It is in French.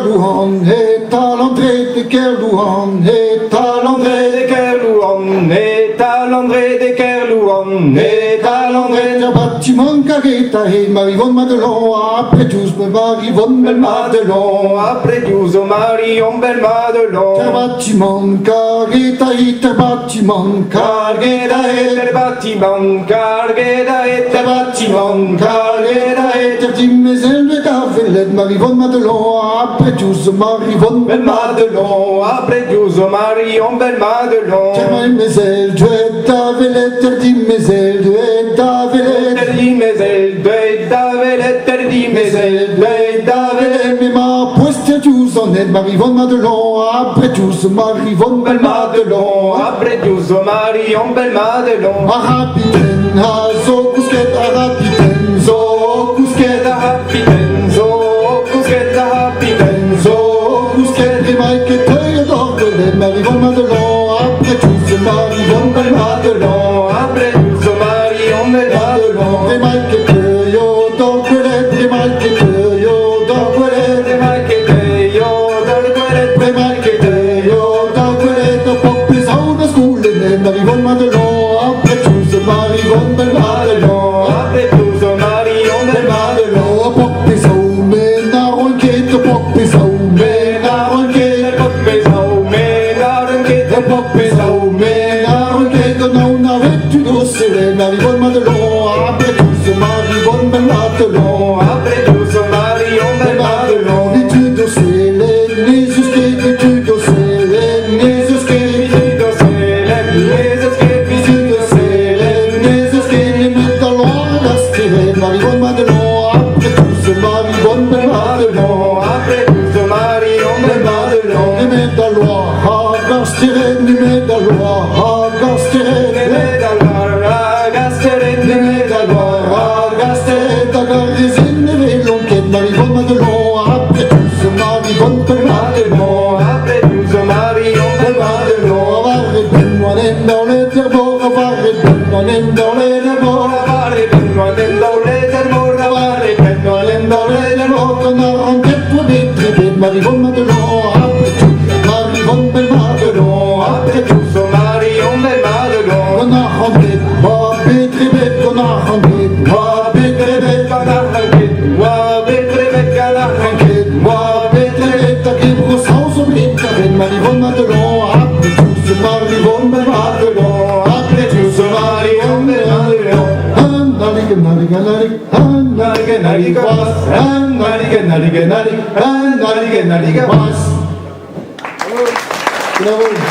Kerlouan, est à l'entrée de Kerlouan, est à l'entrée de Kerlouan, est à l'entrée de Kerlouan, est à l'entrée de bâtiment Carreta et Marivonne Madelon, après tous me Marivonne Madelon, après tous au Marion Bel Madelon. Bâtiment Carreta et bâtiment Carreta et bâtiment Carreta et bâtiment Carreta et Dimesel de Gavelet, Marivonne Madelon, après tous Marivonne Bel Madelon, après tous au Marion Bel Madelon. Dimesel de Gavelet, Dimesel de Gavelet, Dimesel de Gavelet, Dimesel de Gavelet. Mais ma poeste tous en aide, Marivonne Madelon, après tous Marivonne Bel Madelon, après tous au Marion Bel Madelon. Arapiten, zo kusket, arapiten, zo kusket, Arapiten, zo kusket, arapiten, zo kusket, et Mike Teuil d'Orgelet, Marivonne Madelon, après tous Marivonne Bel Madelon, après tous au Marion Bel Madelon. et Mike Teuil d'Orgelet, et Mike Teuil d'Orgelet, et Mike Teuil d'Orgelet, et Mike Teuil d'Orgelet, pour plus en de school, et Marivonne Madelon, après tous Marivonne Bel Madelon, après tous au Marion Bel Madelon. pour plus en mais n'a ronquette, pour plus en mais n'a ronquette, Pop pesau, menarunquete, pop pesau, mais n'a ronquette, non n'avait tu d'osciller, Marivonne Madelon, après tous Marivonne Bel Madelon, après tous au Marion Bel Madelon. et tu d'osciller, les usquets, et tu d'osciller, les usquets, Marivonne Madelon, après tous Marivonne Bel Madelon, après tous au Marion Bel Madelon. les médalois, à Gastiret, les médalois, à Gastiret, les médalois, à Gastiret, à Garizine, les lonquettes, Marivonne Madelon, après tous Marivonne Bel Madelon, Après tous au Marion Bel Madelon. on va répéter, on aime dans les terreaux, on va répéter, on aime dans les terreaux. Marivonne Madelon, après tout, Marivonne Bel Madelon, après tout, Tous au Marion Bel Madelon. on a rendu, moi, pétrébé, on a rendu, moi, pétrébé, moi, pétrébé, t'as qui brossant son blé, t'avais Marivonne Madelon, après tout, Marivonne Bel Madelon, après tout, Marivonne Bel Madelon. Bravo.